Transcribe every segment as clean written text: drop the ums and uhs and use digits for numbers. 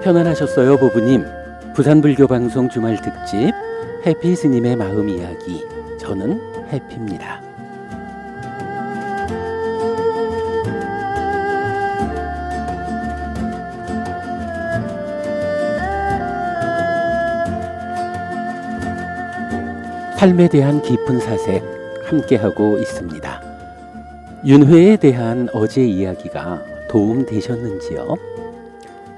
편안하셨어요, 부부님? 부산불교방송 주말 특집 해피 스님의 마음 이야기. 저는 해피입니다. 삶에 대한 깊은 사색 함께하고 있습니다. 윤회에 대한 어제 이야기가 도움 되셨는지요?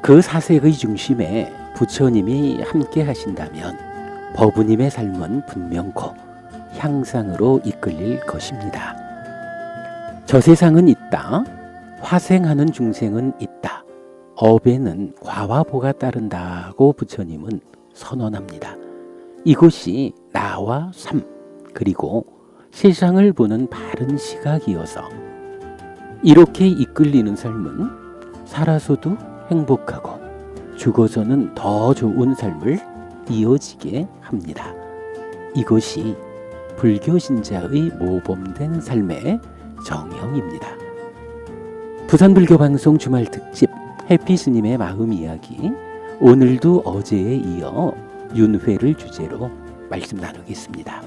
그 사색의 중심에 부처님이 함께 하신다면 법부님의 삶은 분명코 향상으로 이끌릴 것입니다. 저 세상은 있다. 화생하는 중생은 있다. 업에는 과와 보가 따른다고 부처님은 선언합니다. 이것이 나와 삶, 그리고 세상을 보는 바른 시각이어서 이렇게 이끌리는 삶은 살아서도 행복하고 죽어서는 더 좋은 삶을 이어지게 합니다. 이것이 불교 신자의 모범된 삶의 정형입니다. 부산불교방송 주말 특집 해피 스님의 마음 이야기, 오늘도 어제에 이어 윤회를 주제로 말씀 나누겠습니다.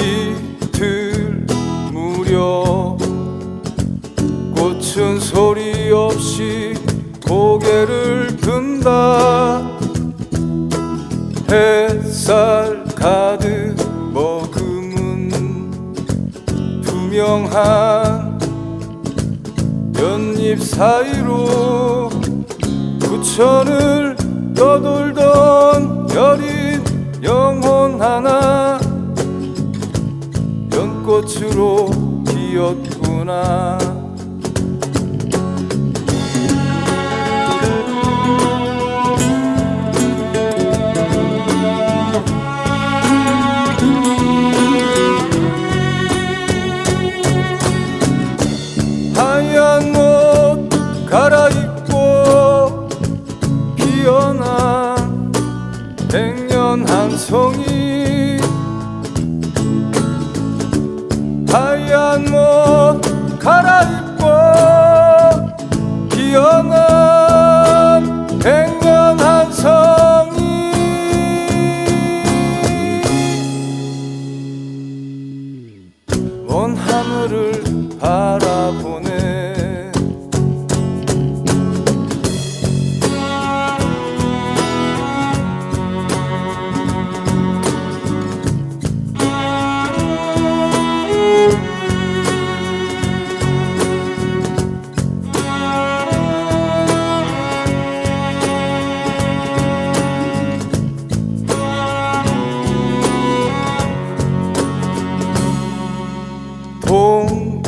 이틀 무렵 꽃은 소리 없이 고개를 든다. 햇살 가득 머금은 투명한 연잎 사이로 부천을 떠돌던 여린 영혼 하나 연꽃으로 피었구나. 하얀 옷 갈아입고 피어난 백년 한 송이, 하얀 옷 갈아입고 피어난 백년 한 송이, 먼 하늘을 바라보네.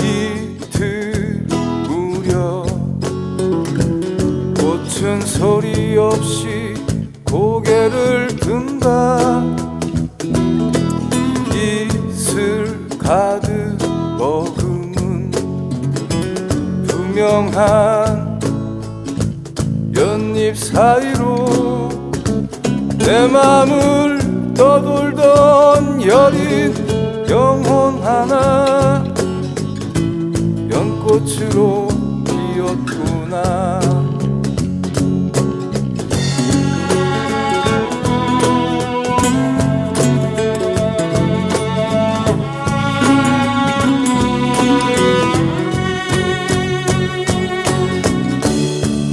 이틀 무렵 꽃은 소리 없이 고개를 든다. 이슬 가득 머금은 투명한 연잎 사이로 내 맘을 떠돌던 여린 영혼 하나 연꽃으로 피었구나.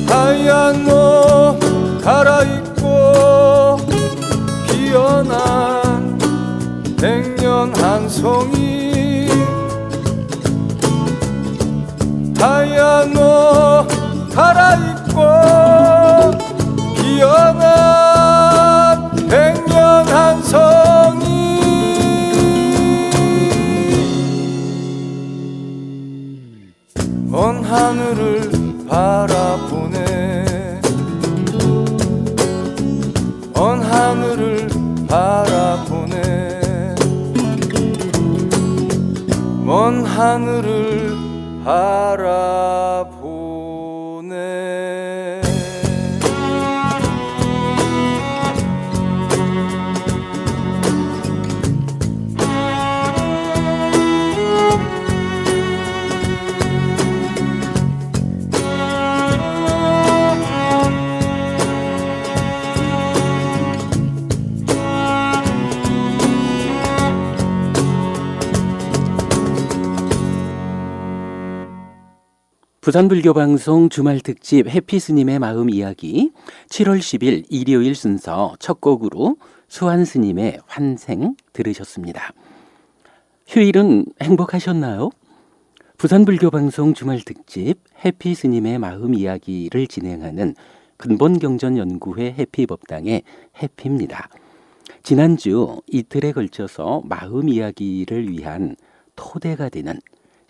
하얀 옷 갈아입고 피어난 백년 한 송이, 하얀 옷 갈아입고 먼 하늘을 바라보네 먼 하늘을 바라보네 부산불교방송 주말특집 해피스님의 마음 이야기 7월 10일 일요일 순서 첫 곡으로 수환스님의 환생 들으셨습니다. 휴일은 행복하셨나요? 부산불교방송 주말특집 해피스님의 마음 이야기를 진행하는 근본경전연구회 해피법당의 해피입니다. 지난주 이틀에 걸쳐서 마음 이야기를 위한 토대가 되는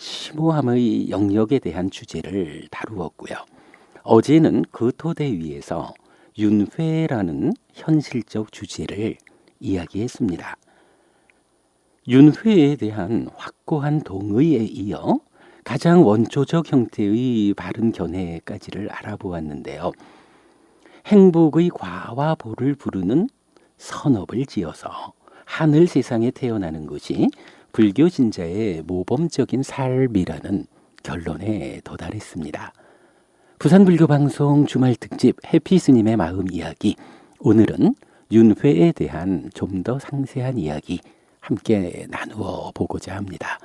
심오함의 영역에 대한 주제를 다루었고요. 어제는 그 토대 위에서 윤회라는 현실적 주제를 이야기했습니다. 윤회에 대한 확고한 동의에 이어 가장 원초적 형태의 바른 견해까지를 알아보았는데요. 행복의 과와 보를 부르는 선업을 지어서 하늘 세상에 태어나는 것이 불교 신자의 모범적인 삶이라는 결론에 도달했습니다. 부산불교방송 주말특집 해피스님의 마음 이야기, 오늘은 윤회에 대한 좀 더 상세한 이야기 함께 나누어 보고자 합니다.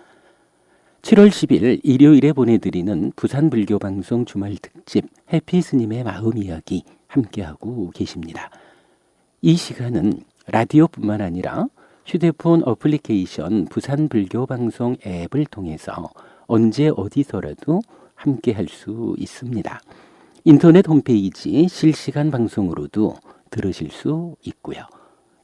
7월 10일 일요일에 보내드리는 부산불교방송 주말특집 해피스님의 마음 이야기 함께하고 계십니다. 이 시간은 라디오뿐만 아니라 휴대폰 어플리케이션 부산불교방송 앱을 통해서 언제 어디서라도 함께 할 수 있습니다. 인터넷 홈페이지 실시간 방송으로도 들으실 수 있고요.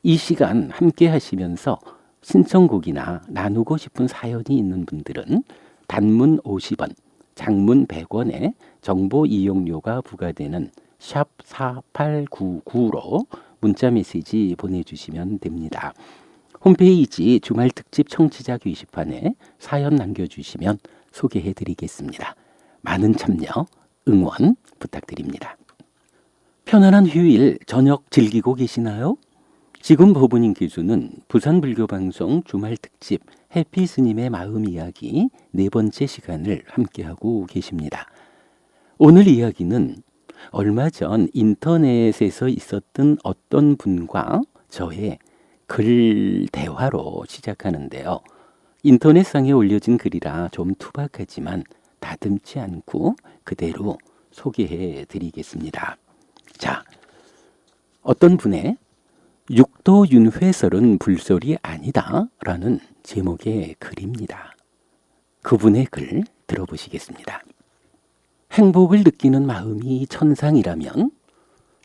이 시간 함께 하시면서 신청곡이나 나누고 싶은 사연이 있는 분들은 단문 50원, 장문 100원의 정보 이용료가 부과되는 샵 4899로 문자 메시지 보내주시면 됩니다. 홈페이지 주말특집 청취자 게시판에 사연 남겨주시면 소개해드리겠습니다. 많은 참여, 응원 부탁드립니다. 편안한 휴일 저녁 즐기고 계시나요? 지금 보부님 교수는 부산불교방송 주말특집 해피스님의 마음 이야기 4번째 시간을 함께하고 계십니다. 오늘 이야기는 얼마 전 인터넷에서 있었던 어떤 분과 저의 글 대화로 시작하는데요. 인터넷상에 올려진 글이라 좀 투박하지만 다듬지 않고 그대로 소개해 드리겠습니다. 자, 어떤 분의 육도 윤회설은 불설이 아니다 라는 제목의 글입니다. 그분의 글 들어보시겠습니다. 행복을 느끼는 마음이 천상이라면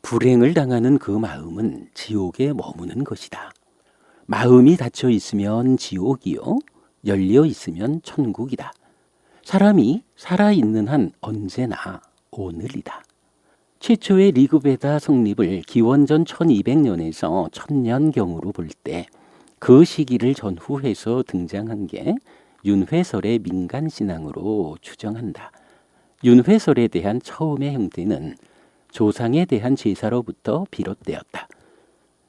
불행을 당하는 그 마음은 지옥에 머무는 것이다. 마음이 닫혀 있으면 지옥이요, 열려 있으면 천국이다. 사람이 살아있는 한 언제나 오늘이다. 최초의 리그베다 성립을 기원전 1200년에서 1000년경으로 볼 때 그 시기를 전후해서 등장한 게 윤회설의 민간신앙으로 추정한다. 윤회설에 대한 처음의 형태는 조상에 대한 제사로부터 비롯되었다.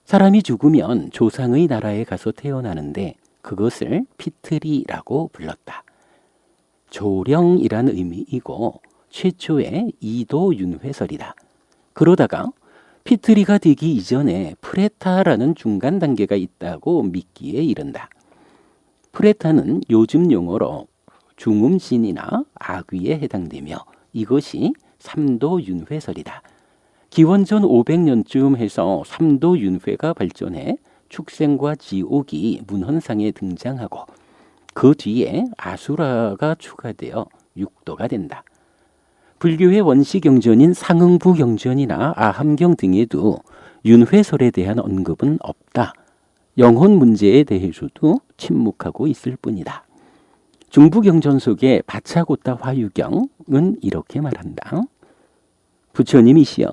사람이 죽으면 조상의 나라에 가서 태어나는데 그것을 피트리라고 불렀다. 조령이란 의미이고 최초의 이도 윤회설이다. 그러다가 피트리가 되기 이전에 프레타라는 중간 단계가 있다고 믿기에 이른다. 프레타는 요즘 용어로 중음신이나 아귀에 해당되며 이것이 3도 윤회설이다. 기원전 500년쯤 해서 3도 윤회가 발전해 축생과 지옥이 문헌상에 등장하고 그 뒤에 아수라가 추가되어 6도가 된다. 불교의 원시경전인 상응부경전이나 아함경 등에도 윤회설에 대한 언급은 없다. 영혼 문제에 대해서도 침묵하고 있을 뿐이다. 중부경전 속의 바차고타 화유경은 이렇게 말한다. 부처님이시여,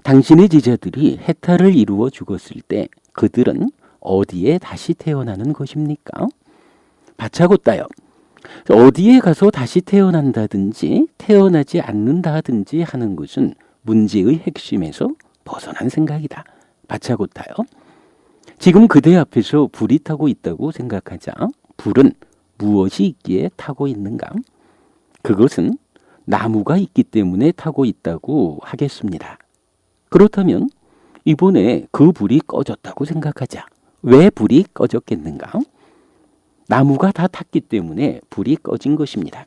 당신의 제자들이 해탈을 이루어 죽었을 때 그들은 어디에 다시 태어나는 것입니까? 바차고따요. 어디에 가서 다시 태어난다든지 태어나지 않는다든지 하는 것은 문제의 핵심에서 벗어난 생각이다. 바차고따요. 지금 그대 앞에서 불이 타고 있다고 생각하자 불은 무엇이 있기에 타고 있는가? 그것은 나무가 있기 때문에 타고 있다고 하겠습니다. 그렇다면 이번에 그 불이 꺼졌다고 생각하자. 왜 불이 꺼졌겠는가? 나무가 다 탔기 때문에 불이 꺼진 것입니다.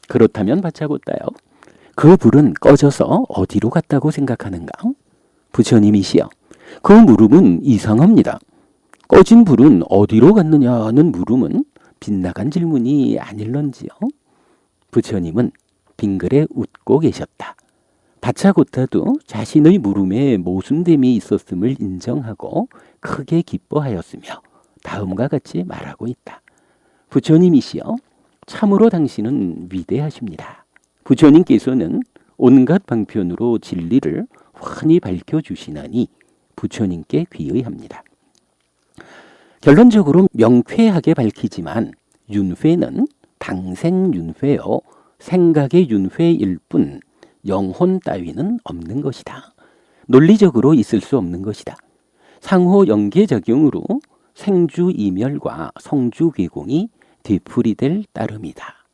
그렇다면 바차고따요. 그 불은 꺼져서 어디로 갔다고 생각하는가? 부처님이시여. 그 물음은 이상합니다. 꺼진 불은 어디로 갔느냐는 물음은 빗나간 질문이 아닐런지요. 부처님은 빙그레 웃고 계셨다. 바차고타도 자신의 물음에 모순됨이 있었음을 인정하고 크게 기뻐하였으며 다음과 같이 말하고 있다. 부처님이시여, 참으로 당신은 위대하십니다. 부처님께서는 온갖 방편으로 진리를 환히 밝혀주시나니 부처님께 귀의합니다. 결론적으로 명쾌하게 밝히지만 윤회는 당생 윤회요, 생각의 윤회일 뿐 영혼 따위는 없는 것이다. 논리적으로 있을 수 없는 것이다. 상호 연계작용으로 생주 이멸과 성주 괴공이 되풀이될 따름이다.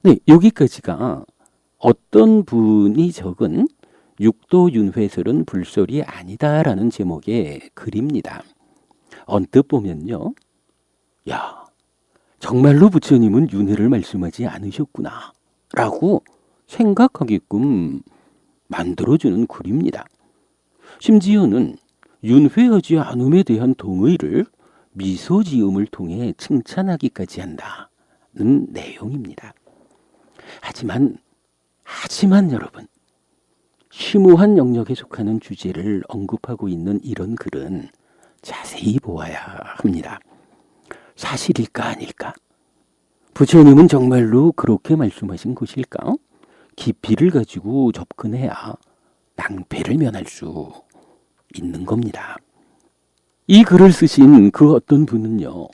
네, 여기까지가 어떤 분이 적은 육도 윤회설은 불설이 아니다라는 제목의 글입니다. 언뜻 보면요, 야, 정말로 부처님은 윤회를 말씀하지 않으셨구나 라고 생각하게끔 만들어주는 글입니다. 심지어는 윤회하지 않음에 대한 동의를 미소지음을 통해 칭찬하기까지 한다는 내용입니다. 하지만 여러분, 심오한 영역에 속하는 주제를 언급하고 있는 이런 글은 자세히 보아야 합니다. 사실일까 아닐까? 부처님은 정말로 그렇게 말씀하신 것일까? 깊이를 가지고 접근해야 낭패를 면할 수 있는 겁니다. 이 글을 쓰신 그 어떤 분은요,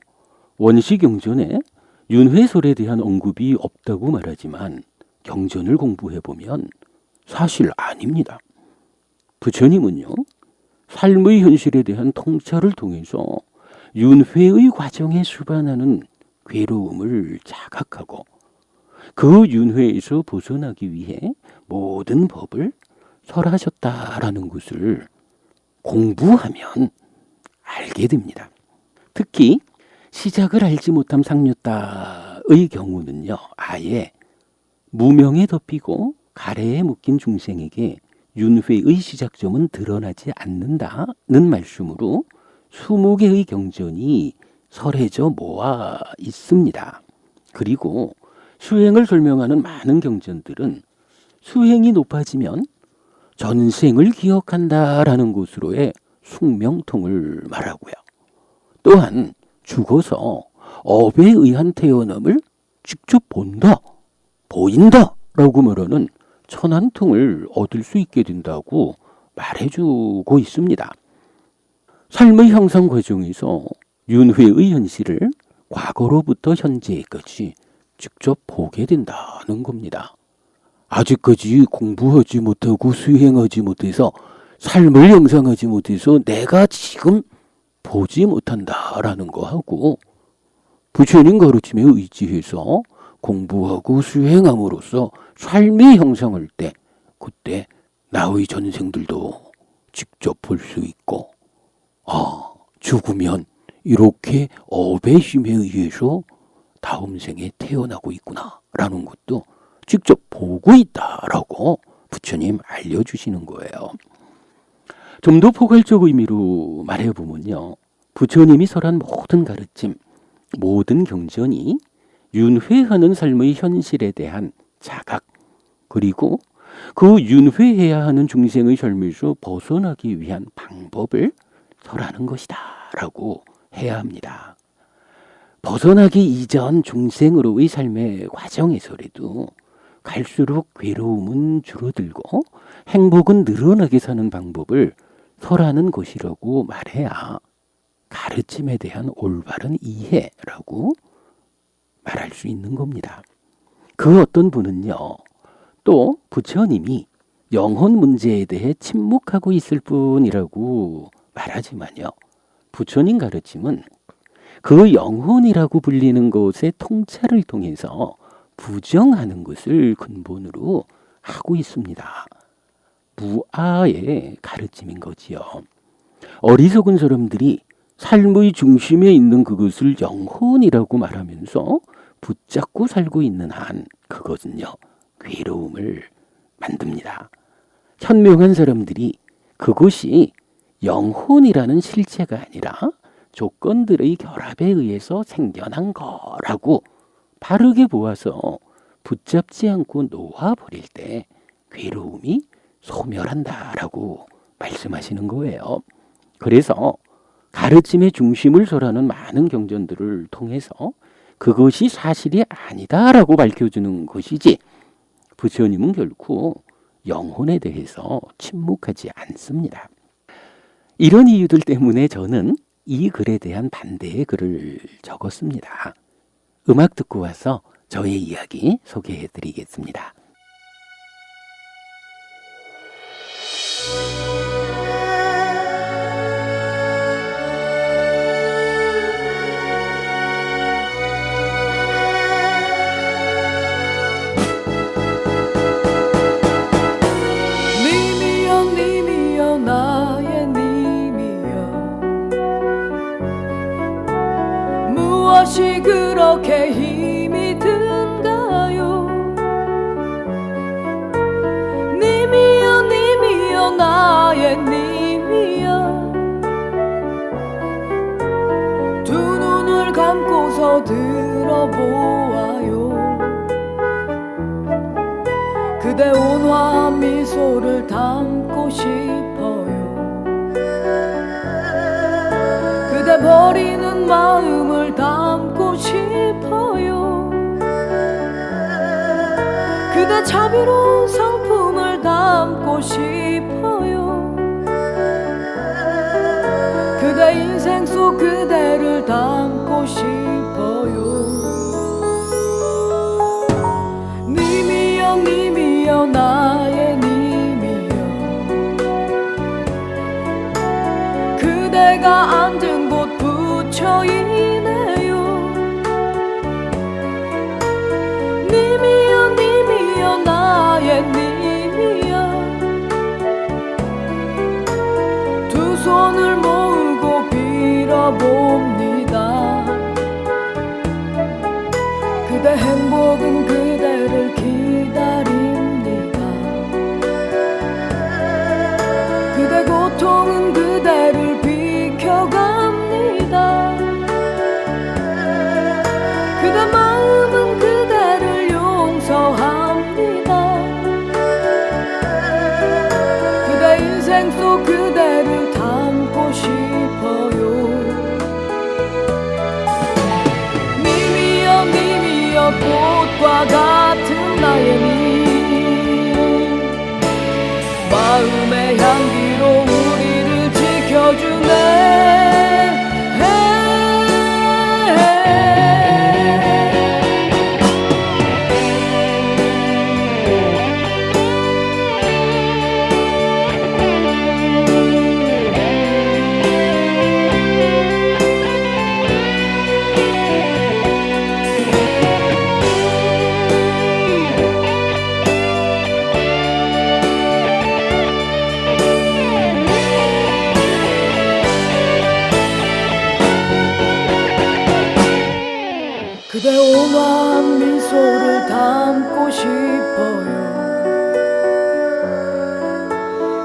원시경전에 윤회설에 대한 언급이 없다고 말하지만 경전을 공부해보면 사실 아닙니다. 부처님은요, 삶의 현실에 대한 통찰을 통해서 윤회의 과정에 수반하는 괴로움을 자각하고 그 윤회에서 벗어나기 위해 모든 법을 설하셨다라는 것을 공부하면 알게 됩니다. 특히 시작을 알지 못한 상류따의 경우는요, 아예 무명에 덮이고 가래에 묶인 중생에게 윤회의 시작점은 드러나지 않는다는 말씀으로 20개의 경전이 설해져 모아 있습니다. 그리고 수행을 설명하는 많은 경전들은 수행이 높아지면 전생을 기억한다라는 것으로의 숙명통을 말하고요. 또한 죽어서 업에 의한 태어남을 직접 본다, 보인다 라고 말하는 천안통을 얻을 수 있게 된다고 말해주고 있습니다. 삶의 형성 과정에서 윤회의 현실을 과거로부터 현재까지 직접 보게 된다는 겁니다. 아직까지 공부하지 못하고 수행하지 못해서 삶을 형성하지 못해서 내가 지금 보지 못한다라는 거하고 부처님 가르침에 의지해서 공부하고 수행함으로써 삶이 형성할 때 그때 나의 전생들도 직접 볼 수 있고 죽으면 이렇게 업의 힘에 의해서 다음 생에 태어나고 있구나 라는 것도 직접 보고 있다라고 부처님 알려주시는 거예요. 좀 더 포괄적 의미로 말해보면요, 부처님이 설한 모든 가르침, 모든 경전이 윤회하는 삶의 현실에 대한 자각, 그리고 그 윤회해야 하는 중생의 삶에서 벗어나기 위한 방법을 설하는 것이다 라고 해야 합니다. 벗어나기 이전 중생으로의 삶의 과정에서라도 갈수록 괴로움은 줄어들고 행복은 늘어나게 사는 방법을 설하는 것이라고 말해야 가르침에 대한 올바른 이해라고 말할 수 있는 겁니다. 그 어떤 분은요, 또 부처님이 영혼 문제에 대해 침묵하고 있을 뿐이라고 말하지만요, 부처님 가르침은 그 영혼이라고 불리는 것의 통찰을 통해서 부정하는 것을 근본으로 하고 있습니다. 무아의 가르침인 거지요. 어리석은 사람들이 삶의 중심에 있는 그것을 영혼이라고 말하면서 붙잡고 살고 있는 한 그것은요, 괴로움을 만듭니다. 현명한 사람들이 그것이 영혼이라는 실체가 아니라 조건들의 결합에 의해서 생겨난 거라고 바르게 보아서 붙잡지 않고 놓아버릴 때 괴로움이 소멸한다라고 말씀하시는 거예요. 그래서 가르침의 중심을 설하는 많은 경전들을 통해서 그것이 사실이 아니다라고 밝혀주는 것이지, 부처님은 결코 영혼에 대해서 침묵하지 않습니다. 이런 이유들 때문에 저는 이 글에 대한 반대의 글을 적었습니다. 음악 듣고 와서 저의 이야기 소개해 드리겠습니다. 님이여 나의 님이여, 무엇이 그렇게 힘이 든가요? 님이여 나의 님이여, 두 눈을 감고서 들어보아요. 그대 온화한 미소를 담고 싶어요. 그대 버리는 마음을 담고 싶어요. 그대 자비로운 성품을 담고 싶어요. 그대 인생 속 그대를 담고 싶어요. 님이여 나의 님이여, 그대가 앉은 곳 부처이네요. 님이여 나의 님이여, 두 손을 모으고 빌어봅니다. 그대 행복은 그대를 기다립니다. 그대 고통은 그대를 비켜갑니다. 그대 마음은 그대를 용서합니다. 그대 인생 속 그대를 담고 싶어요. 님이여 꽃과 같은 나의 님, 마음의 향기로 우리를 지켜주네. 그대 온화한 미소를 담고 싶어요.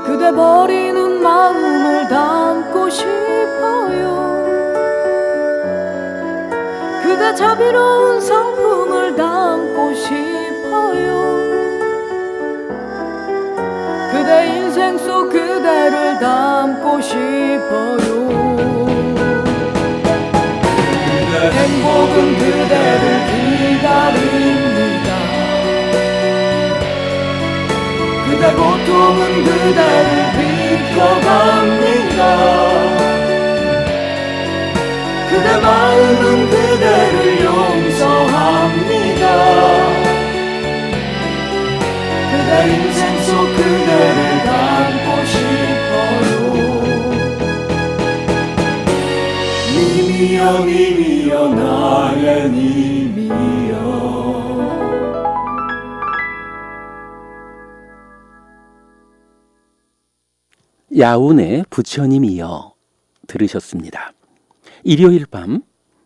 그대 버리는 마음을 담고 싶어요. 그대 자비로운 성품을 담고 싶어요. 그대 인생 속 그대를 담고 싶어요. 행복은 그대를 기다립니다. 고통은 그대를 비춰갑니다. 그대 마음은 그대를 용서합니다. 그대 인생 속 그대를 담고 싶어요. 님이여 님이여 나의 님이여. 야운의 부처님이여 들으셨습니다. 일요일 밤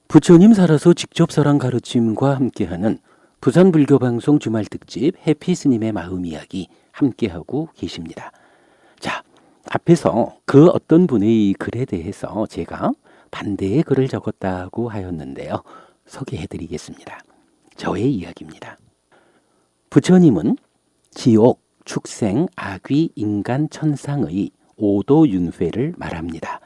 부처님 살아서 직접 설한 가르침과 함께하는 부산 불교방송 주말 특집 해피 스님의 마음 이야기 함께하고 계십니다. 자, 앞에서 그 어떤 분의 글에 대해서 제가 반대의 글을 적었다고 하였는데요. 소개해드리겠습니다. 저의 이야기입니다. 부처님은 지옥, 축생, 악귀, 인간, 천상의 오도 윤회를 말합니다.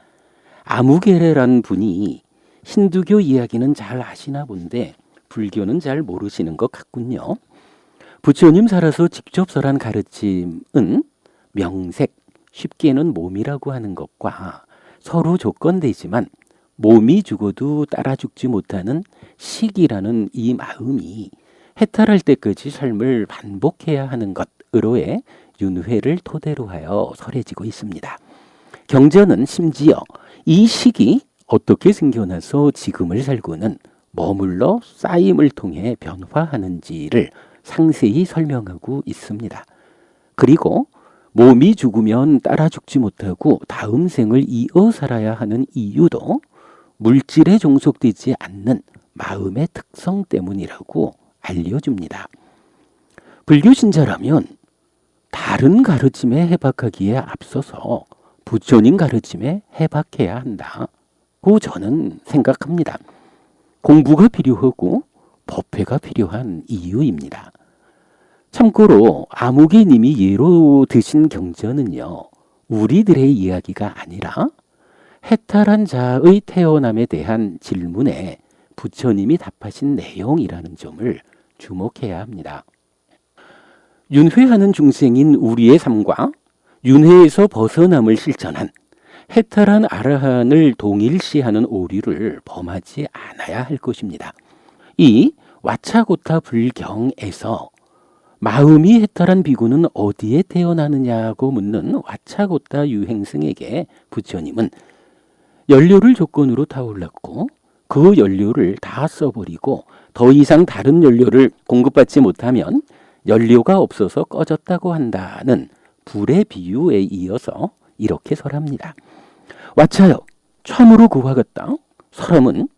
아무개레란 분이 힌두교 이야기는 잘 아시나 본데 불교는 잘 모르시는 것 같군요. 부처님 살아서 직접 설한 가르침은 명색, 쉽게는 몸이라고 하는 것과 서로 조건되지만 몸이 죽어도 따라 죽지 못하는 식이라는 이 마음이 해탈할 때까지 삶을 반복해야 하는 것으로의 윤회를 토대로 하여 설해지고 있습니다. 경전은 심지어 이 식이 어떻게 생겨나서 지금을 살고는 머물러 쌓임을 통해 변화하는지를 상세히 설명하고 있습니다. 그리고 몸이 죽으면 따라 죽지 못하고 다음 생을 이어 살아야 하는 이유도 물질에 종속되지 않는 마음의 특성 때문이라고 알려줍니다. 불교 신자라면 다른 가르침에 해박하기에 앞서서 부처님 가르침에 해박해야 한다고 저는 생각합니다. 공부가 필요하고 법회가 필요한 이유입니다. 참고로 아무개님이 예로 드신 경전은요, 우리들의 이야기가 아니라 해탈한 자의 태어남에 대한 질문에 부처님이 답하신 내용이라는 점을 주목해야 합니다. 윤회하는 중생인 우리의 삶과 윤회에서 벗어남을 실천한 해탈한 아라한을 동일시하는 오류를 범하지 않아야 할 것입니다. 이 와차고타 불경에서 마음이 해탈한 비구는 어디에 태어나느냐고 묻는 와차고타 유행승에게 부처님은 연료를 조건으로 타올랐고 그 연료를 다 써버리고 더 이상 다른 연료를 공급받지 못하면 연료가 없어서 꺼졌다고 한다는 불의 비유에 이어서 이렇게 설합니다. 와차여, 참으로 그와 같다. 사람은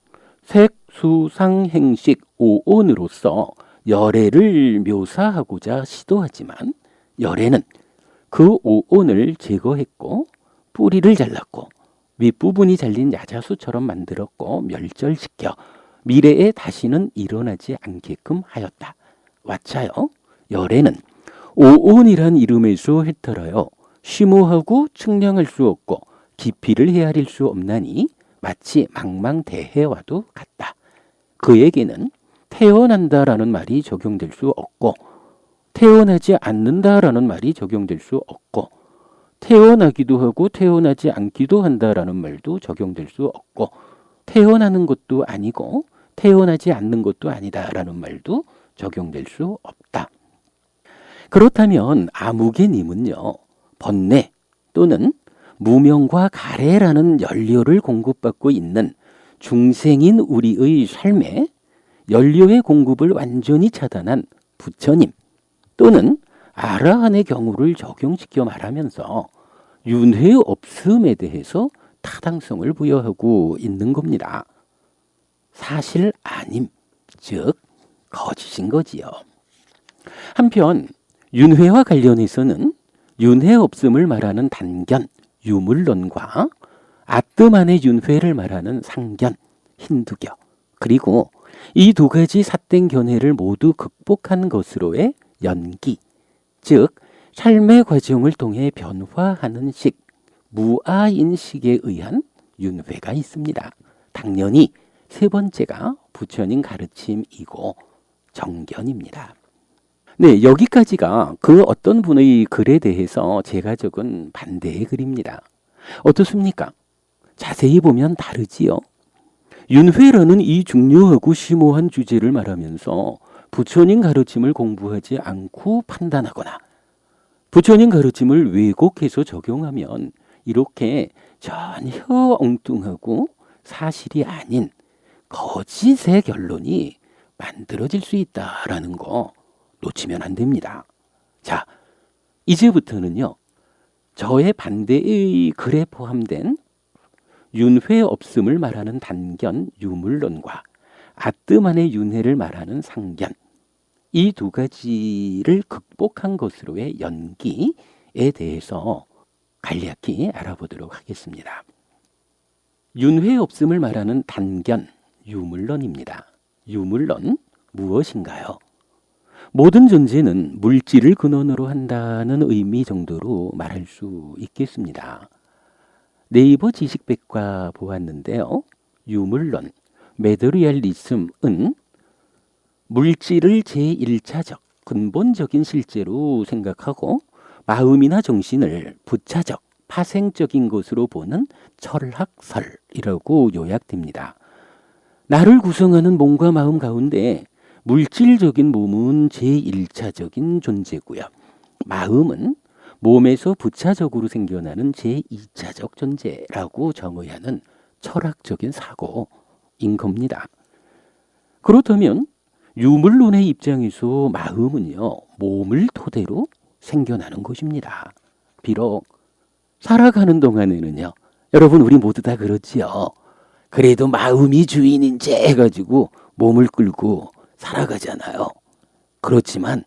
색, 수, 상, 행식, 오온으로서 열애를 묘사하고자 시도하지만 열애는 그 오온을 제거했고 뿌리를 잘랐고 윗부분이 잘린 야자수처럼 만들었고 멸절시켜 미래에 다시는 일어나지 않게끔 하였다. 와차여, 열애는 오온이란 이름에서 해탈하여 심오하고 측량할 수 없고 깊이를 헤아릴 수 없나니 마치 망망대해와도 같다. 그에게는 태어난다라는 말이 적용될 수 없고 태어나지 않는다라는 말이 적용될 수 없고 태어나기도 하고 태어나지 않기도 한다라는 말도 적용될 수 없고 태어나는 것도 아니고 태어나지 않는 것도 아니다라는 말도 적용될 수 없다. 그렇다면 아무개님은요, 번뇌 또는 무명과 가래라는 연료를 공급받고 있는 중생인 우리의 삶에 연료의 공급을 완전히 차단한 부처님 또는 아라한의 경우를 적용시켜 말하면서 윤회 없음에 대해서 타당성을 부여하고 있는 겁니다. 사실 아님, 즉 거짓인 거지요. 한편 윤회와 관련해서는 윤회 없음을 말하는 단견, 유물론과 아뜸안의 윤회를 말하는 상견, 힌두교, 그리고 이 두 가지 삿된 견해를 모두 극복한 것으로의 연기, 즉 삶의 과정을 통해 변화하는 식, 무아인식에 의한 윤회가 있습니다. 당연히 세 번째가 부처님 가르침이고 정견입니다. 네, 여기까지가 그 어떤 분의 글에 대해서 제가 적은 반대의 글입니다. 어떻습니까? 자세히 보면 다르지요. 윤회라는 이 중요하고 심오한 주제를 말하면서 부처님 가르침을 공부하지 않고 판단하거나 부처님 가르침을 왜곡해서 적용하면 이렇게 전혀 엉뚱하고 사실이 아닌 거짓의 결론이 만들어질 수 있다라는 거 놓치면 안 됩니다. 자, 이제부터는요. 저의 반대의 글에 포함된 윤회 없음을 말하는 단견 유물론과 아뜨만의 윤회를 말하는 상견, 이 두 가지를 극복한 것으로의 연기에 대해서 간략히 알아보도록 하겠습니다. 윤회 없음을 말하는 단견 유물론입니다. 유물론 무엇인가요? 모든 존재는 물질을 근원으로 한다는 의미 정도로 말할 수 있겠습니다. 네이버 지식백과 보았는데요. 유물론, 메더리얼리즘은 물질을 제1차적, 근본적인 실제로 생각하고 마음이나 정신을 부차적, 파생적인 것으로 보는 철학설이라고 요약됩니다. 나를 구성하는 몸과 마음 가운데 물질적인 몸은 제1차적인 존재고요. 마음은 몸에서 부차적으로 생겨나는 제2차적 존재라고 정의하는 철학적인 사고인 겁니다. 그렇다면 유물론의 입장에서 마음은요, 몸을 토대로 생겨나는 것입니다. 비록 살아가는 동안에는요, 여러분 우리 모두 다 그렇지요. 그래도 마음이 주인인지 해가지고 몸을 끌고 살아가잖아요. 그렇지만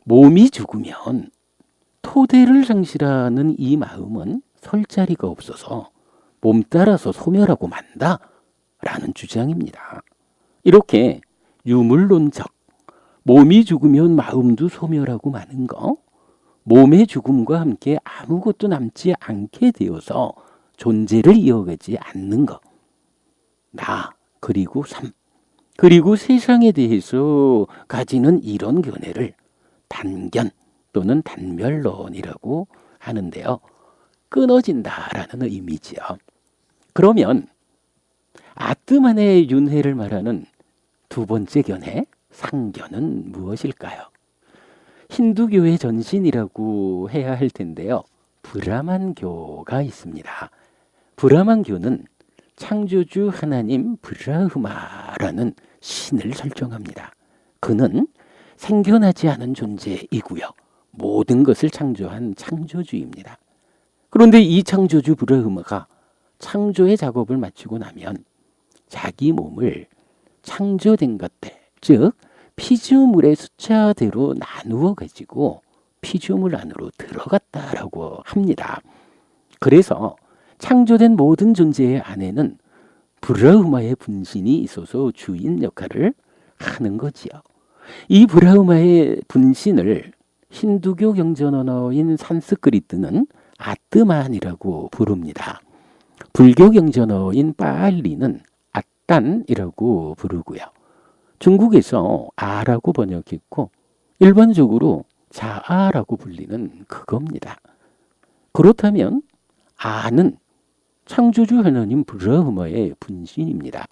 몸이 죽으면 토대를 상실하는 이 마음은 설 자리가 없어서 몸 따라서 소멸하고 만다라는 주장입니다. 이렇게 유물론적, 몸이 죽으면 마음도 소멸하고 마는 거, 몸의 죽음과 함께 아무것도 남지 않게 되어서 존재를 이어가지 않는 것, 나 그리고 삶, 그리고 세상에 대해서 가지는 이런 견해를 단견 또는 단멸론이라고 하는데요. 끊어진다라는 의미지요. 그러면 아뜨만의 윤회를 말하는 두 번째 견해, 상견은 무엇일까요? 힌두교의 전신이라고 해야 할 텐데요. 브라만교가 있습니다. 브라만교는 창조주 하나님 브라흐마라는 신을 설정합니다. 그는 생겨나지 않은 존재이고요. 모든 것을 창조한 창조주입니다. 그런데 이 창조주 브라흐마가 창조의 작업을 마치고 나면 자기 몸을 창조된 것들, 즉 피조물의 숫자대로 나누어 가지고 피조물 안으로 들어갔다라고 합니다. 그래서 창조된 모든 존재의 안에는 브라흐마의 분신이 있어서 주인 역할을 하는 거지요. 이 브라흐마의 분신을 힌두교 경전 언어인 산스크리트는 아뜨만이라고 부릅니다. 불교 경전 언어인 파알리는 아딴이라고 부르고요. 중국에서 아라고 번역했고 일반적으로 자아라고 불리는 그겁니다. 그렇다면 아는 창조주 하나님 브라흐마의 분신입니다.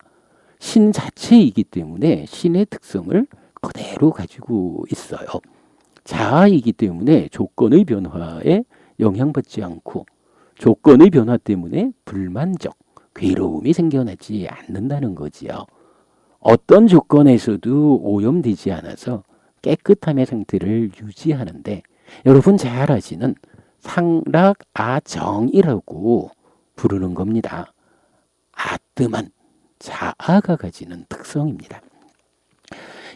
신 자체이기 때문에 신의 특성을 그대로 가지고 있어요. 자아이기 때문에 조건의 변화에 영향받지 않고 조건의 변화 때문에 불만족, 괴로움이 생겨나지 않는다는 거지요. 어떤 조건에서도 오염되지 않아서 깨끗함의 상태를 유지하는데 여러분 잘 아시는 상락아정이라고 부르는 겁니다. 아뜨만, 자아가 가지는 특성입니다.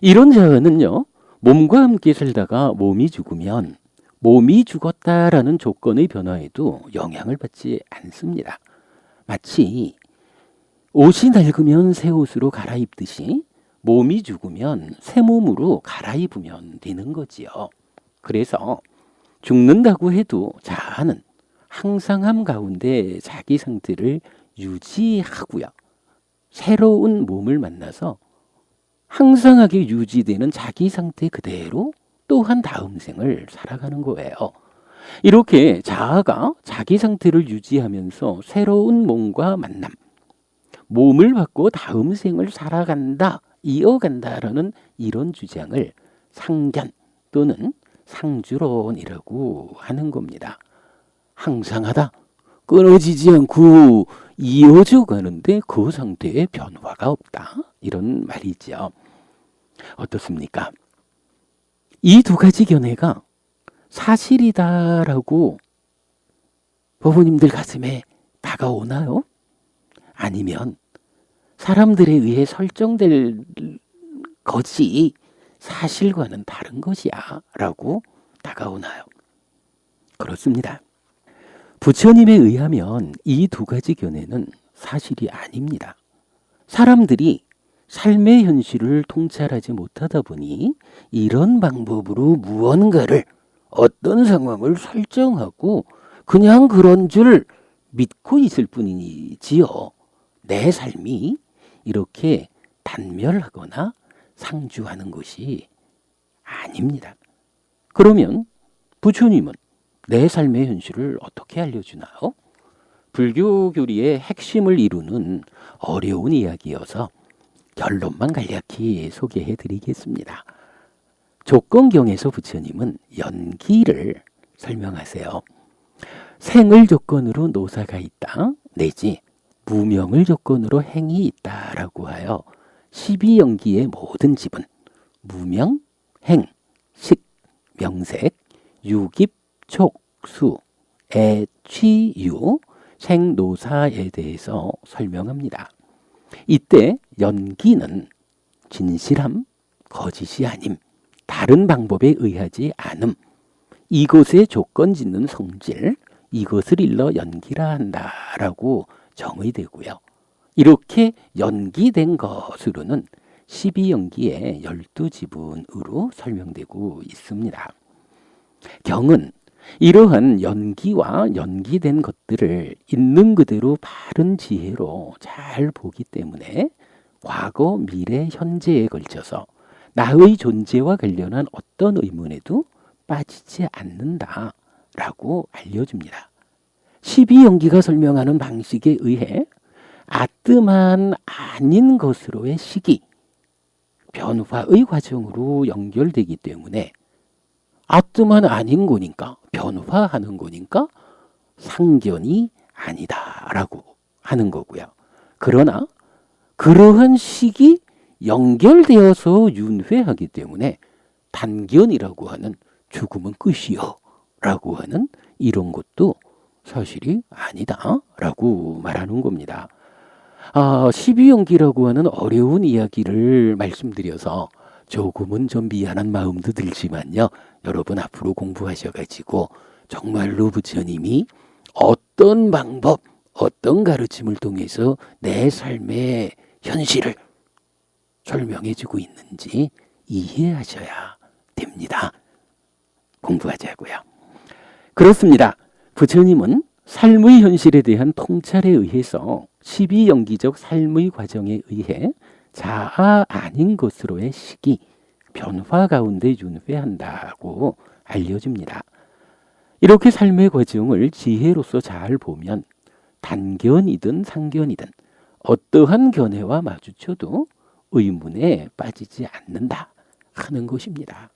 이런 자아는요, 몸과 함께 살다가 몸이 죽으면 몸이 죽었다라는 조건의 변화에도 영향을 받지 않습니다. 마치 옷이 낡으면 새 옷으로 갈아입듯이 몸이 죽으면 새 몸으로 갈아입으면 되는 거지요. 그래서 죽는다고 해도 자아는 항상함 가운데 자기 상태를 유지하고요. 새로운 몸을 만나서 항상하게 유지되는 자기 상태 그대로 어떠한 다음 생을 살아가는 거예요. 이렇게 자아가 자기 상태를 유지하면서 새로운 몸과 만남, 몸을 받고 다음 생을 살아간다, 이어간다라는 이런 주장을 상견 또는 상주론이라고 하는 겁니다. 항상하다, 끊어지지 않고 이어져 가는데 그 상태에 변화가 없다, 이런 말이죠. 어떻습니까? 이 두 가지 견해가 사실이다라고 부모님들 가슴에 다가오나요? 아니면 사람들에 의해 설정될 것이 사실과는 다른 것이야 라고 다가오나요? 그렇습니다. 부처님에 의하면 이 두 가지 견해는 사실이 아닙니다. 사람들이 삶의 현실을 통찰하지 못하다 보니 이런 방법으로 무언가를, 어떤 상황을 설정하고 그냥 그런 줄 믿고 있을 뿐이지요. 내 삶이 이렇게 단멸하거나 상주하는 것이 아닙니다. 그러면 부처님은 내 삶의 현실을 어떻게 알려주나요? 불교 교리의 핵심을 이루는 어려운 이야기여서 결론만 간략히 소개해 드리겠습니다. 조건경에서 부처님은 연기를 설명하세요. 생을 조건으로 노사가 있다, 내지 무명을 조건으로 행이 있다라고 하여 12연기의 모든 집은 무명, 행, 식, 명색, 유깁, 촉, 수, 애, 취, 유, 생, 노사에 대해서 설명합니다. 이때 연기는 진실함, 거짓이 아님, 다른 방법에 의하지 않음, 이것의 조건 짓는 성질, 이것을 일러 연기라 한다라고 정의되고요. 이렇게 연기된 것으로는 12연기의 12지분으로 설명되고 있습니다. 경은 이러한 연기와 연기된 것들을 있는 그대로 바른 지혜로 잘 보기 때문에 과거, 미래, 현재에 걸쳐서 나의 존재와 관련한 어떤 의문에도 빠지지 않는다라고 알려줍니다. 12연기가 설명하는 방식에 의해 아뜸한 아닌 것으로의 시기, 변화의 과정으로 연결되기 때문에 아뜸한 아닌 거니까, 변화하는 거니까 상견이 아니다라고 하는 거고요. 그러나 그러한 식이 연결되어서 윤회하기 때문에 단견이라고 하는 죽음은 끝이요 라고 하는 이런 것도 사실이 아니다 라고 말하는 겁니다. 12연기라고 하는 어려운 이야기를 말씀드려서 조금은 좀 미안한 마음도 들지만요. 여러분 앞으로 공부하셔가지고 정말로 부처님이 어떤 방법, 어떤 가르침을 통해서 내 삶의 현실을 설명해주고 있는지 이해하셔야 됩니다. 공부하자고요. 그렇습니다. 부처님은 삶의 현실에 대한 통찰에 의해서 12연기적 삶의 과정에 의해 자아 아닌 것으로의 시기, 변화 가운데 윤회한다고 알려줍니다. 이렇게 삶의 과정을 지혜로서 잘 보면 단견이든 상견이든 어떠한 견해와 마주쳐도 의문에 빠지지 않는다 하는 것입니다.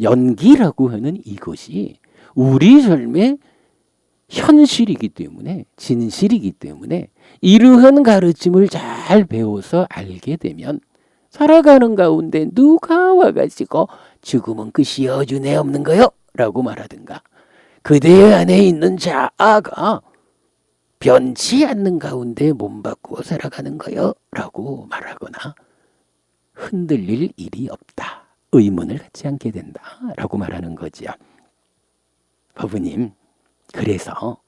연기라고 하는 이것이 우리 삶의 현실이기 때문에, 진실이기 때문에 이러한 가르침을 잘 배워서 알게 되면 살아가는 가운데 누가 와가지고 죽음은 끝이여 윤회 없는 거요 라고 말하든가, 그대 안에 있는 자아가 변치 않는 가운데 몸 바꾸어 살아가는 거요 라고 말하거나 흔들릴 일이 없다, 의문을 갖지 않게 된다 라고 말하는 거지요. 법부님, 그래서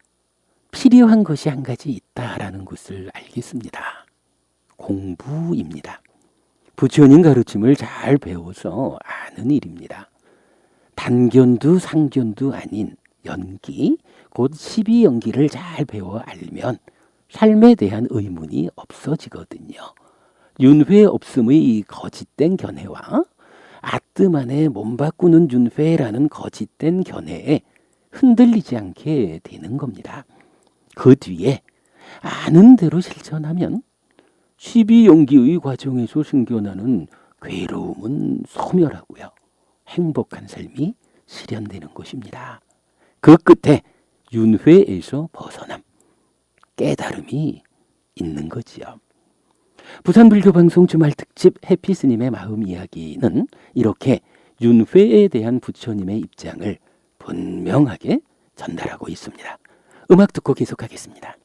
필요한 것이 한 가지 있다라는 것을 알겠습니다. 공부입니다. 부처님 가르침을 잘 배워서 아는 일입니다. 단견도 상견도 아닌 연기, 곧 12연기를 잘 배워 알면 삶에 대한 의문이 없어지거든요. 윤회 없음의 거짓된 견해와 아뜸안에 몸 바꾸는 윤회라는 거짓된 견해에 흔들리지 않게 되는 겁니다. 그 뒤에 아는 대로 실천하면 12용기의 과정에서 생겨나는 괴로움은 소멸하고요. 행복한 삶이 실현되는 것입니다. 그 끝에 윤회에서 벗어남, 깨달음이 있는 거지요. 부산불교방송 주말 특집 해피스님의 마음 이야기는 이렇게 윤회에 대한 부처님의 입장을 분명하게 전달하고 있습니다. 음악 듣고 계속하겠습니다.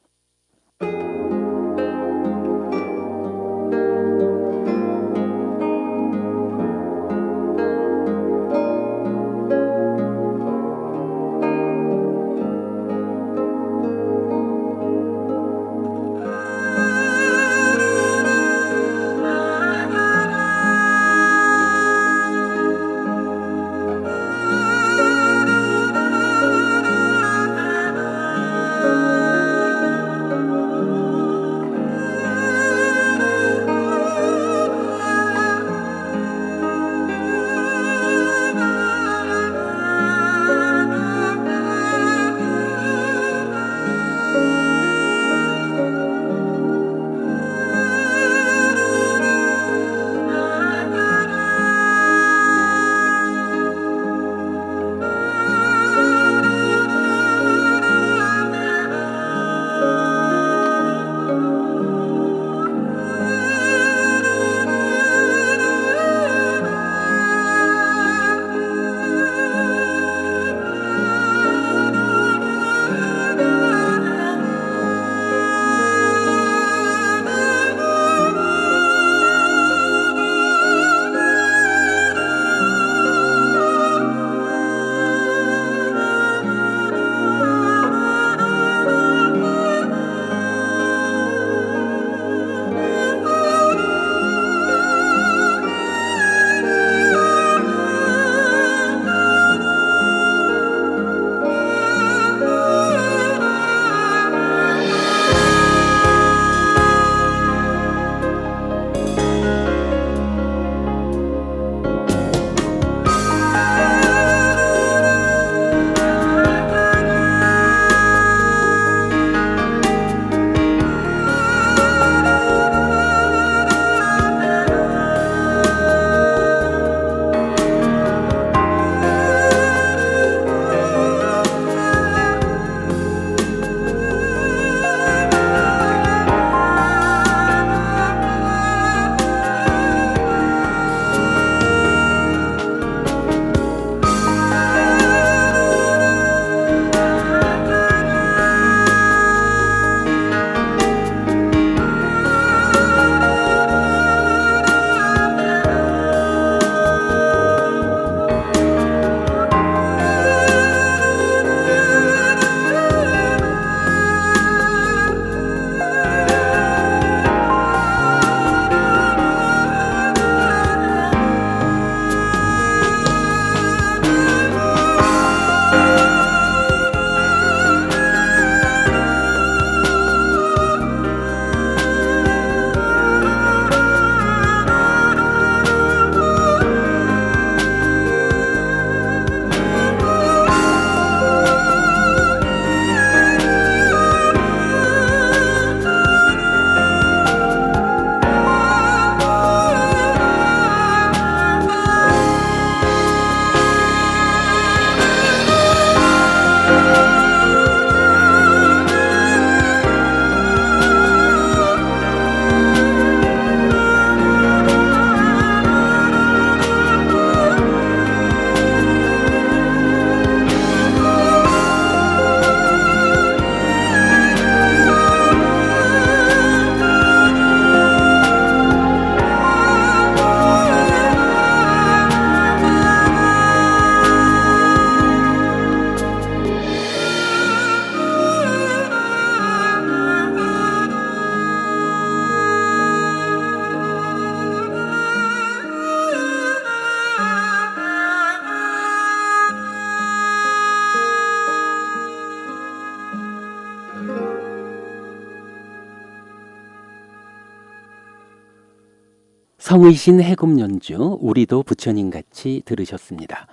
성의신 해금 연주 우리도 부처님 같이 들으셨습니다.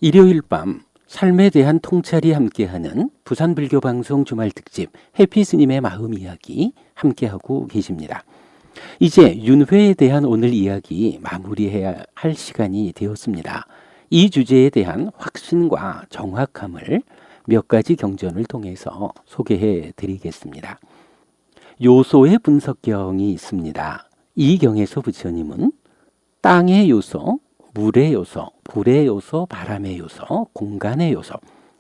일요일 밤 삶에 대한 통찰이 함께하는 부산불교방송 주말특집 해피스님의 마음 이야기 함께하고 계십니다. 이제 윤회에 대한 오늘 이야기 마무리해야 할 시간이 되었습니다. 이 주제에 대한 확신과 정확함을 몇 가지 경전을 통해서 소개해 드리겠습니다. 요소의 분석경이 있습니다. 이 경에서 부처님은 땅의 요소, 물의 요소, 불의 요소, 바람의 요소, 공간의 요소,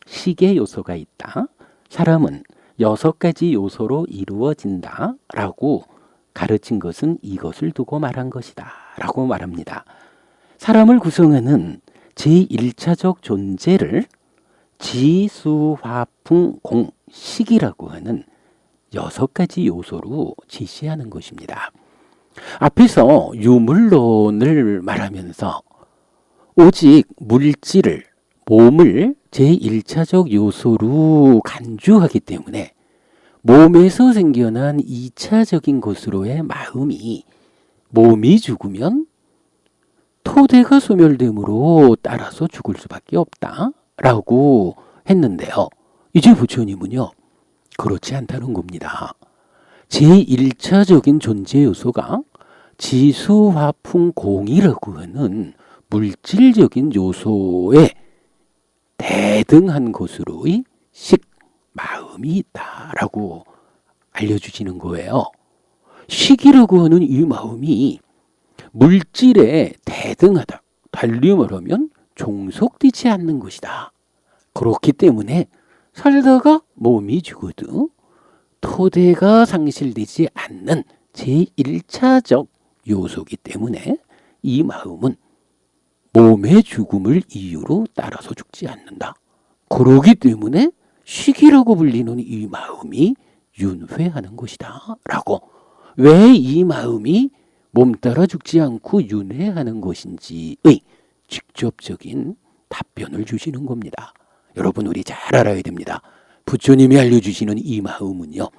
식의 요소가 있다. 사람은 6가지 요소로 이루어진다 라고 가르친 것은 이것을 두고 말한 것이다 라고 말합니다. 사람을 구성하는 제1차적 존재를 지수화풍공 식이라고 하는 6가지 요소로 지시하는 것입니다. 앞에서 유물론을 말하면서 오직 물질을, 몸을 제1차적 요소로 간주하기 때문에 몸에서 생겨난 2차적인 것으로의 마음이 몸이 죽으면 토대가 소멸됨으로 따라서 죽을 수밖에 없다라고 했는데요. 이제 부처님은요, 그렇지 않다는 겁니다. 제1차적인 존재 요소가 지수화풍공이라고 하는 물질적인 요소에 대등한 것으로의 식, 마음이 있다라고 알려주시는 거예요. 식이라고 하는 이 마음이 물질에 대등하다. 달리 말하면 종속되지 않는 것이다. 그렇기 때문에 살다가 몸이 죽어도 토대가 상실되지 않는 제1차적 요소이기 때문에 이 마음은 몸의 죽음을 이유로 따라서 죽지 않는다. 그러기 때문에 식이라고 불리는 이 마음이 윤회하는 것이다 라고, 왜 이 마음이 몸 따라 죽지 않고 윤회하는 것인지의 직접적인 답변을 주시는 겁니다. 여러분, 우리 잘 알아야 됩니다. 부처님이 알려주시는 이 마음은요,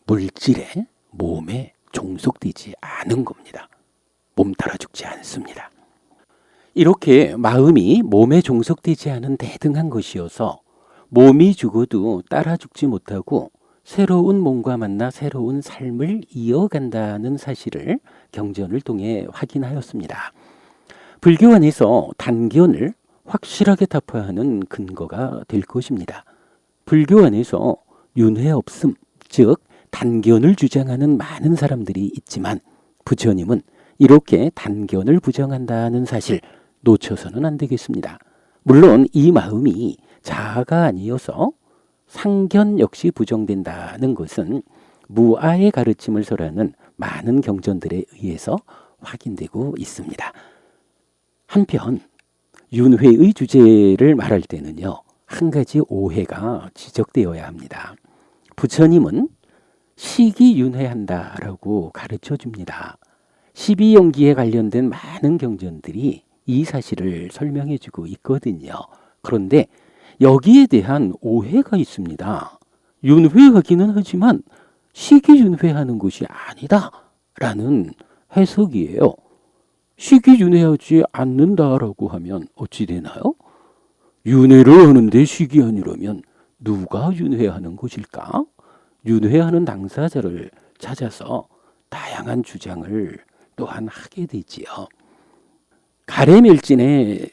물질에, 몸에 종속되지 않은 겁니다. 몸 따라 죽지 않습니다. 이렇게 마음이 몸에 종속되지 않은 대등한 것이어서 몸이 죽어도 따라 죽지 못하고 새로운 몸과 만나 새로운 삶을 이어간다는 사실을 경전을 통해 확인하였습니다. 불교 안에서 단견을 확실하게 타파하는 근거가 될 것입니다. 불교 안에서 윤회 없음, 즉 단견을 주장하는 많은 사람들이 있지만 부처님은 이렇게 단견을 부정한다는 사실 놓쳐서는 안 되겠습니다. 물론 이 마음이 자아가 아니어서 상견 역시 부정된다는 것은 무아의 가르침을 설하는 많은 경전들에 의해서 확인되고 있습니다. 한편 윤회의 주제를 말할 때는요, 한 가지 오해가 지적되어야 합니다. 부처님은 식이 윤회한다라고 가르쳐 줍니다. 12연기에 관련된 많은 경전들이 이 사실을 설명해 주고 있거든요. 그런데 여기에 대한 오해가 있습니다. 윤회하기는 하지만 식이 윤회하는 것이 아니다 라는 해석이에요. 식이 윤회하지 않는다라고 하면 어찌 되나요? 윤회를 하는데 식이 아니라면 누가 윤회하는 것일까? 윤회하는 당사자를 찾아서 다양한 주장을 또한 하게 되지요. 가래멸진의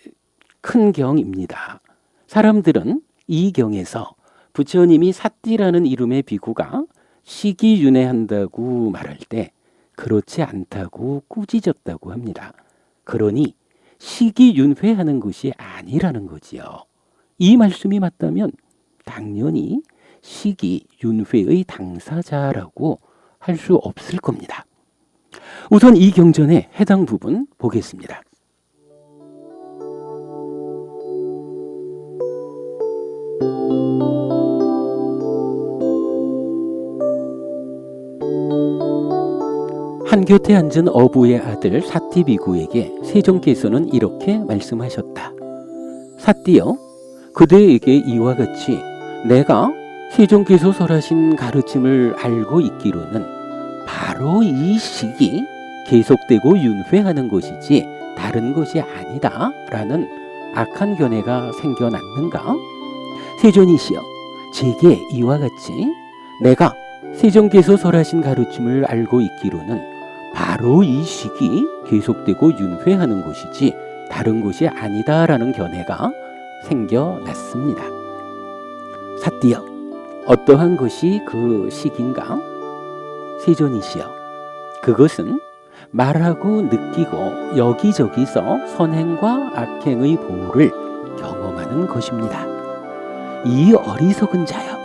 큰 경입니다. 사람들은 이 경에서 부처님이 사띠라는 이름의 비구가 식이 윤회한다고 말할 때 그렇지 않다고 꾸짖었다고 합니다. 그러니 식이 윤회하는 것이 아니라는 거지요. 이 말씀이 맞다면 당연히 식이 윤회의 당사자라고 할 수 없을 겁니다. 우선 이 경전의 해당 부분 보겠습니다. 한 곁에 앉은 어부의 아들 사띠비구에게 세종께서는 이렇게 말씀하셨다. 사띠여, 그대에게 이와 같이 내가 세종께서 설하신 가르침을 알고 있기로는 바로 이 식이 계속되고 윤회하는 것이지 다른 것이 아니다 라는 악한 견해가 생겨났는가? 세존이시여, 제게 이와 같이 내가 세존께서 설하신 가르침을 알고 있기로는 바로 이 시기 계속되고 윤회하는 것이지 다른 것이 아니다 라는 견해가 생겨났습니다. 사띠여, 어떠한 것이 그 시기인가? 세존이시여, 그것은 말하고 느끼고 여기저기서 선행과 악행의 보를 경험하는 것입니다. 이 어리석은 자여,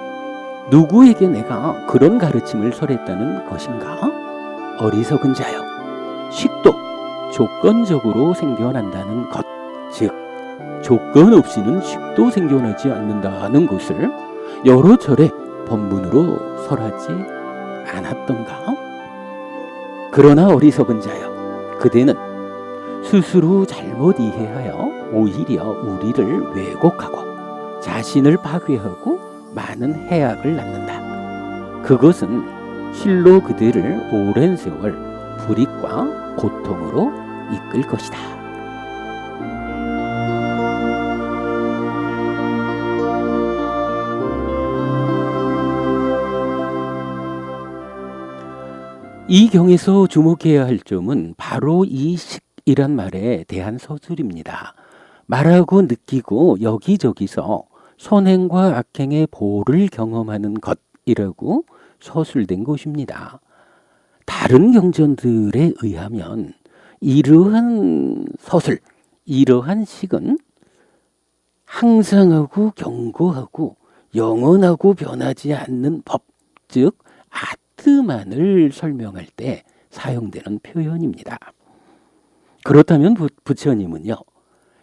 누구에게 내가 그런 가르침을 설했다는 것인가? 어리석은 자여, 식도 조건적으로 생겨난다는 것, 즉 조건 없이는 식도 생겨나지 않는다는 것을 여러 차례 법문으로 설하지 않았던가? 그러나 어리석은 자여, 그대는 스스로 잘못 이해하여 오히려 우리를 왜곡하고 자신을 파괴하고 많은 해악을 낳는다. 그것은 실로 그들을 오랜 세월 불이익과 고통으로 이끌 것이다. 이 경에서 주목해야 할 점은 바로 이 식이란 말에 대한 서술입니다. 말하고 느끼고 여기저기서 선행과 악행의 보를 경험하는 것이라고 서술된 것입니다. 다른 경전들에 의하면 이러한 서술, 이러한 식은 항상하고 견고하고 영원하고 변하지 않는 법, 즉 아트만을 설명할 때 사용되는 표현입니다. 그렇다면 부처님은요,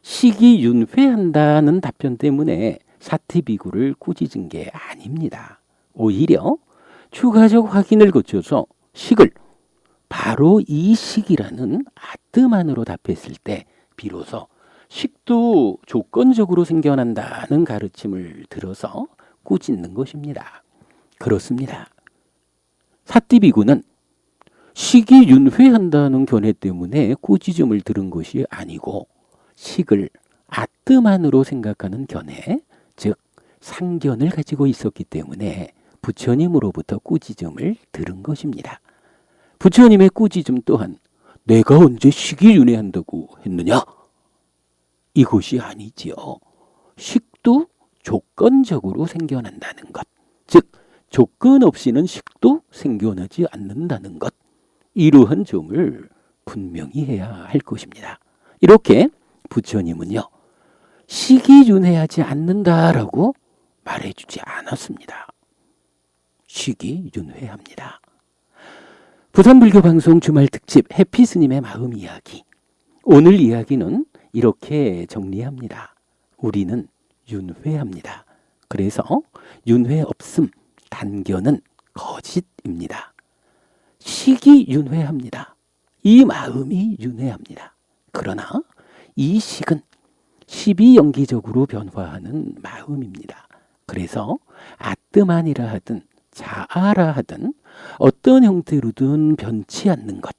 식이 윤회한다는 답변 때문에 사티비구를 꾸짖은 게 아닙니다. 오히려 추가적 확인을 거쳐서 식을 바로 이 식이라는 아트만으로 답했을 때 비로소 식도 조건적으로 생겨난다는 가르침을 들어서 꾸짖는 것입니다. 그렇습니다. 사띠비구는 식이 윤회한다는 견해 때문에 꾸짖음을 들은 것이 아니고 식을 아트만으로 생각하는 견해, 즉 상견을 가지고 있었기 때문에 부처님으로부터 꾸짖음을 들은 것입니다. 부처님의 꾸짖음 또한 내가 언제 식이 윤회한다고 했느냐? 이것이 아니지요. 식도 조건적으로 생겨난다는 것, 즉 조건 없이는 식도 생겨나지 않는다는 것, 이러한 점을 분명히 해야 할 것입니다. 이렇게 부처님은요, 식이 윤회하지 않는다라고 말해주지 않았습니다. 식이 윤회합니다. 부산불교방송 주말특집 해피스님의 마음 이야기, 오늘 이야기는 이렇게 정리합니다. 우리는 윤회합니다. 그래서 윤회 없음, 단견은 거짓입니다. 식이 윤회합니다. 이 마음이 윤회합니다. 그러나 이 식은 시비연기적으로 변화하는 마음입니다. 그래서 아뜨만이라 하든 자아라 하든 어떤 형태로든 변치 않는 것,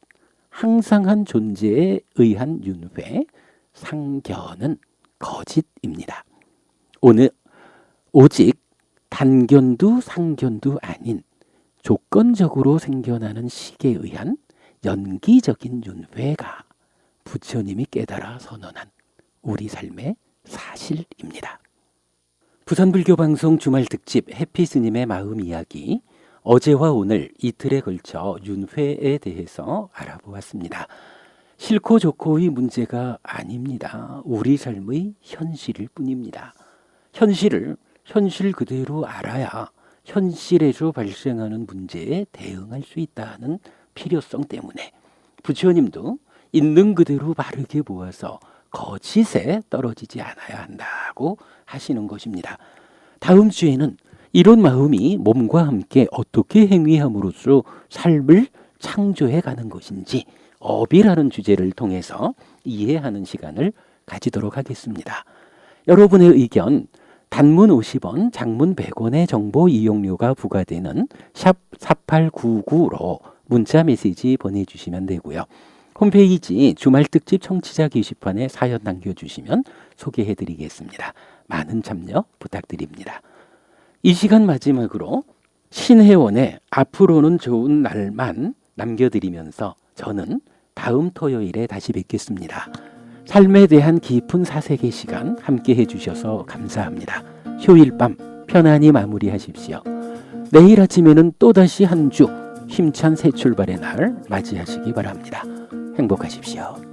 항상한 존재에 의한 윤회, 상견은 거짓입니다. 오직 단견도 상견도 아닌 조건적으로 생겨나는 식에 의한 연기적인 윤회가 부처님이 깨달아 선언한 우리 삶의 사실입니다. 부산불교방송 주말특집 해피스님의 마음 이야기, 어제와 오늘 이틀에 걸쳐 윤회에 대해서 알아보았습니다. 싫고 좋고의 문제가 아닙니다. 우리 삶의 현실일 뿐입니다. 현실을 현실 그대로 알아야 현실에서 발생하는 문제에 대응할 수 있다는 필요성 때문에 부처님도 있는 그대로 바르게 보아서 거짓에 떨어지지 않아야 한다고 하시는 것입니다. 다음 주에는 이런 마음이 몸과 함께 어떻게 행위함으로써 삶을 창조해 가는 것인지 업이라는 주제를 통해서 이해하는 시간을 가지도록 하겠습니다. 여러분의 의견, 단문 50원, 장문 100원의 정보 이용료가 부과되는 샵 4899로 문자 메시지 보내주시면 되고요. 홈페이지 주말 특집 청취자 게시판에 사연 남겨주시면 소개해드리겠습니다. 많은 참여 부탁드립니다. 이 시간 마지막으로 신혜원의 앞으로는 좋은 날만 남겨드리면서 저는 다음 토요일에 다시 뵙겠습니다. 삶에 대한 깊은 사색의 시간 함께 해주셔서 감사합니다. 휴일 밤 편안히 마무리하십시오. 내일 아침에는 또다시 한 주 힘찬 새 출발의 날 맞이하시기 바랍니다. 행복하십시오.